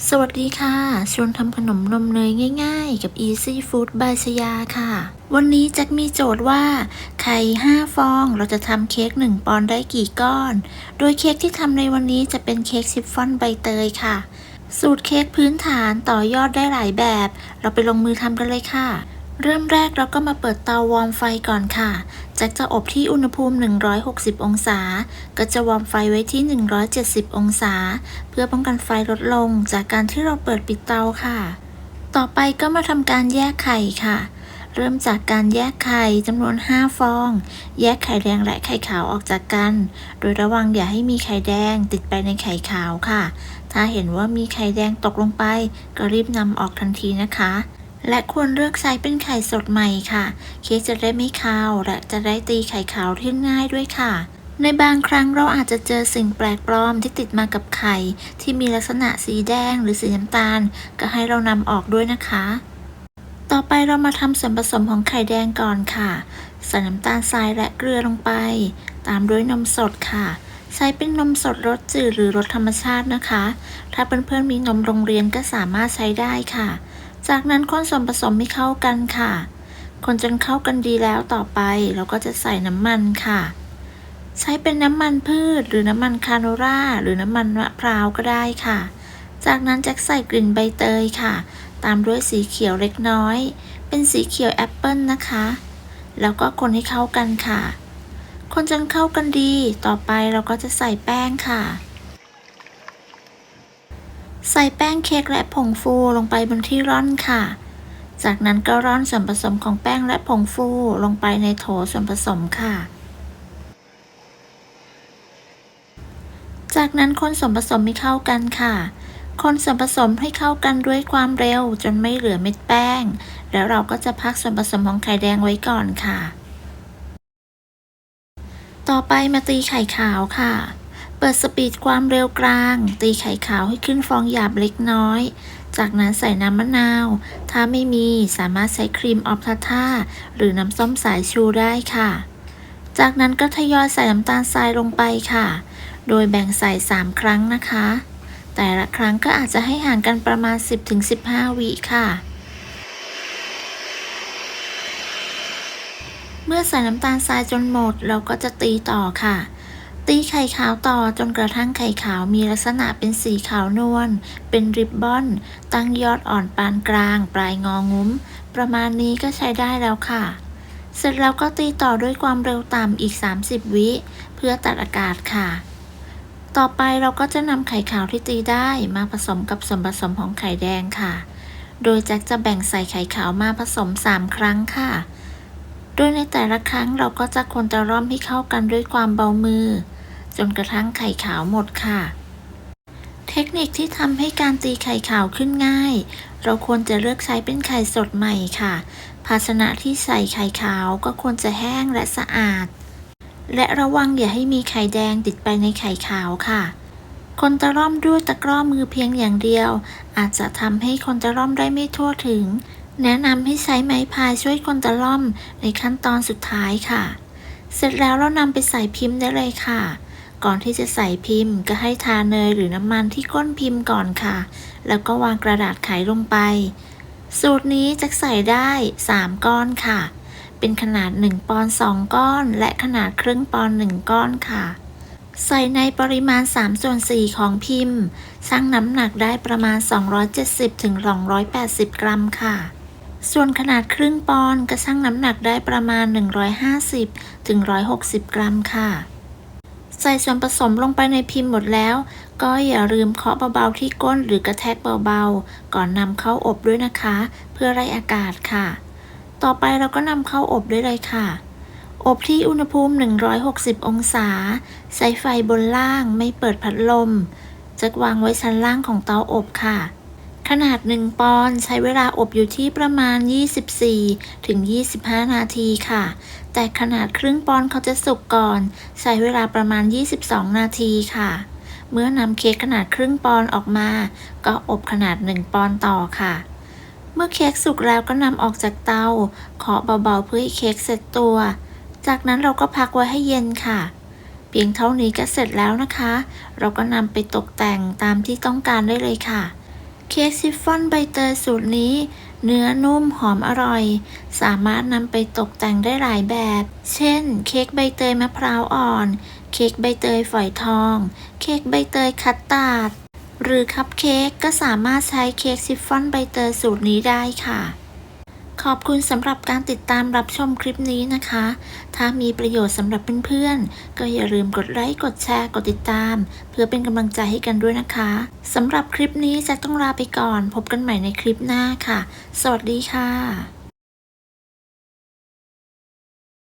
สวัสดีค่ะชวนทำขนมนมเนยง่ายๆกับ Easy Food by ชยาค่ะวันนี้แจ็คมีโจทย์ว่าไข่5ฟองเราจะทำเค้ก1ปอนด์ได้กี่ก้อนโดยเค้กที่ทำในวันนี้จะเป็นเค้กชิฟฟ่อนใบเตยค่ะสูตรเค้กพื้นฐานต่อยอดได้หลายแบบเราไปลงมือทำกันเลยค่ะเริ่มแรกเราก็มาเปิดเตาวอร์มไฟก่อนค่ะแจ็คจะอบที่อุณหภูมิ160องศาก็จะวอร์มไฟไว้ที่170องศาเพื่อป้องกันไฟลดลงจากการที่เราเปิดปิดเตาค่ะต่อไปก็มาทำการแยกไข่ค่ะเริ่มจากการแยกไข่จำนวน5ฟองแยกไข่แดงและไข่ขาวออกจากกันโดยระวังอย่าให้มีไข่แดงติดไปในไข่ขาวค่ะถ้าเห็นว่ามีไข่แดงตกลงไปก็รีบนำออกทันทีนะคะและควรเลือกใช้เป็นไข่สดใหม่ค่ะเค้กจะได้ไม่คาวและจะได้ตีไข่ขาวที่ง่ายด้วยค่ะในบางครั้งเราอาจจะเจอสิ่งแปลกปลอมที่ติดมากับไข่ที่มีลักษณะสีแดงหรือสีน้ำตาลก็ให้เรานำออกด้วยนะคะต่อไปเรามาทำส่วนผสมของไข่แดงก่อนค่ะใส่น้ำตาลทรายและเกลือลงไปตามด้วยนมสดค่ะใช้เป็นนมสดรสจืดหรือรสธรรมชาตินะคะถ้าเพื่อนๆมีนมโรงเรียนก็สามารถใช้ได้ค่ะจากนั้นคนส่วนผสมให้เข้ากันค่ะคนจนเข้ากันดีแล้วต่อไปเราก็จะใส่น้ำมันค่ะใช้เป็นน้ำมันพืชหรือน้ำมันคาโนราหรือน้ำมันมะพร้าวก็ได้ค่ะจากนั้นจะใส่กลิ่นใบเตยค่ะตามด้วยสีเขียวเล็กน้อยเป็นสีเขียวแอปเปิลนะคะแล้วก็คนให้เข้ากันค่ะคนจนเข้ากันดีต่อไปเราก็จะใส่แป้งค่ะใส่แป้งเค้กและผงฟูลงไปบนที่ร่อนค่ะจากนั้นก็ร่อนส่วนผสมของแป้งและผงฟูลงไปในโถส่วนผสมค่ะจากนั้นคนส่วนผสมให้เข้ากันค่ะคนส่วนผสมให้เข้ากันด้วยความเร็วจนไม่เหลือเม็ดแป้งแล้วเราก็จะพักส่วนผสมของไข่แดงไว้ก่อนค่ะต่อไปมาตีไข่ขาวค่ะเปิดสปีดความเร็วกลางตีไข่ขาวให้ขึ้นฟองหยาบเล็กน้อยจากนั้นใส่น้ำมะนาวถ้าไม่มีสามารถใช้ครีมออฟทาท่าหรือน้ำส้มสายชูได้ค่ะจากนั้นก็ทยอยใส่น้ำตาลทรายลงไปค่ะโดยแบ่งใส่3ครั้งนะคะแต่ละครั้งก็อาจจะให้ห่างกันประมาณ 10-15 วิค่ะเมื่อใส่น้ำตาลทรายจนหมดเราก็จะตีต่อค่ะตีไข่ขาวต่อจนกระทั่งไข่ขาวมีลักษณะเป็นสีขาวนวลเป็นริบบอนตั้งยอดอ่อนปานกลางปลายงองุ้มประมาณนี้ก็ใช้ได้แล้วค่ะเสร็จแล้วก็ตีต่อด้วยความเร็วต่ำอีก30วิเพื่อตัดอากาศค่ะต่อไปเราก็จะนำไข่ขาวที่ตีได้มาผสมกับส่วนผสมของไข่แดงค่ะโดยแจ็คจะแบ่งใส่ไข่ขาวมาผสม3ครั้งค่ะโดยในแต่ละครั้งเราก็จะคนตะร่อมให้เข้ากันด้วยความเบามือจนกระทั่งไข่ขาวหมดค่ะเทคนิคที่ทำให้การตีไข่ขาวขึ้นง่ายเราควรจะเลือกใช้เป็นไข่สดใหม่ค่ะภาชนะที่ใส่ไข่ขาวก็ควรจะแห้งและสะอาดและระวังอย่าให้มีไข่แดงติดไปในไข่ขาวค่ะคนตะร่อมด้วยตะกร้อมือเพียงอย่างเดียวอาจจะทำให้คนตะร่อมได้ไม่ทั่วถึงแนะนำให้ใช้ไม้พายช่วยคนตะล่อมในขั้นตอนสุดท้ายค่ะเสร็จแล้วเรานำไปใส่พิมพ์ได้เลยค่ะก่อนที่จะใส่พิมพ์ก็ให้ทาเนยหรือน้ำมันที่ก้นพิมพ์ก่อนค่ะแล้วก็วางกระดาษไขลงไปสูตรนี้จะใส่ได้3ก้อนค่ะเป็นขนาด1ปอนด์2ก้อนและขนาดครึ่งปอนด์1ก้อนค่ะใส่ในปริมาณ3/4ของพิมพ์ชั่งน้ำหนักได้ประมาณ270-280 กรัมค่ะส่วนขนาดครึ่งปอนด์ก็ชั่งน้ำหนักได้ประมาณ150-160 กรัมค่ะใส่ส่วนผสมลงไปในพิมพ์หมดแล้วก็อย่าลืมเคาะเบาๆที่ก้นหรือกระแทกเบาๆก่อนนำเข้าอบด้วยนะคะเพื่อไล่อากาศค่ะต่อไปเราก็นำเข้าอบได้เลยค่ะอบที่อุณหภูมิ160องศาใช้ไฟบนล่างไม่เปิดพัดลมจะวางไว้ชั้นล่างของเตาอบค่ะขนาด1ปอนด์ใช้เวลาอบอยู่ที่ประมาณ24-25 นาทีค่ะแต่ขนาดครึ่งปอนด์เขาจะสุกก่อนใช้เวลาประมาณ22นาทีค่ะเมื่อนำเค้กขนาดครึ่งปอนด์ออกมาก็อบขนาด1ปอนด์ต่อค่ะเมื่อเค้กสุกแล้วก็นำออกจากเตาเคาะเบาๆเพื่อให้เค้กเสร็จตัวจากนั้นเราก็พักไว้ให้เย็นค่ะเพียงเท่านี้ก็เสร็จแล้วนะคะเราก็นำไปตกแต่งตามที่ต้องการได้เลยค่ะ เค้กชิฟฟ่อนใบเตยสูตรนี้เนื้อนุ่มหอมอร่อยสามารถนำไปตกแต่งได้หลายแบบ เช่นเค้กใบเตยมะพร้าวอ่อนเค้กใบเตยฝอยทองเค้กใบเตยคัสตาร์ดหรือคัพเค้กก็สามารถใช้เค้กชิฟฟ่อนใบเตยสูตรนี้ได้ค่ะขอบคุณสำหรับการติดตามรับชมคลิปนี้นะคะ ถ้ามีประโยชน์สำหรับเพื่อนๆ ก็อย่าลืมกดไลค์ กดแชร์ กดติดตาม เพื่อเป็นกำลังใจให้กันด้วยนะคะสำหรับคลิปนี้จะต้องลาไปก่อน พบกันใหม่ในคลิปหน้าค่ะ สวัสดีค่ะ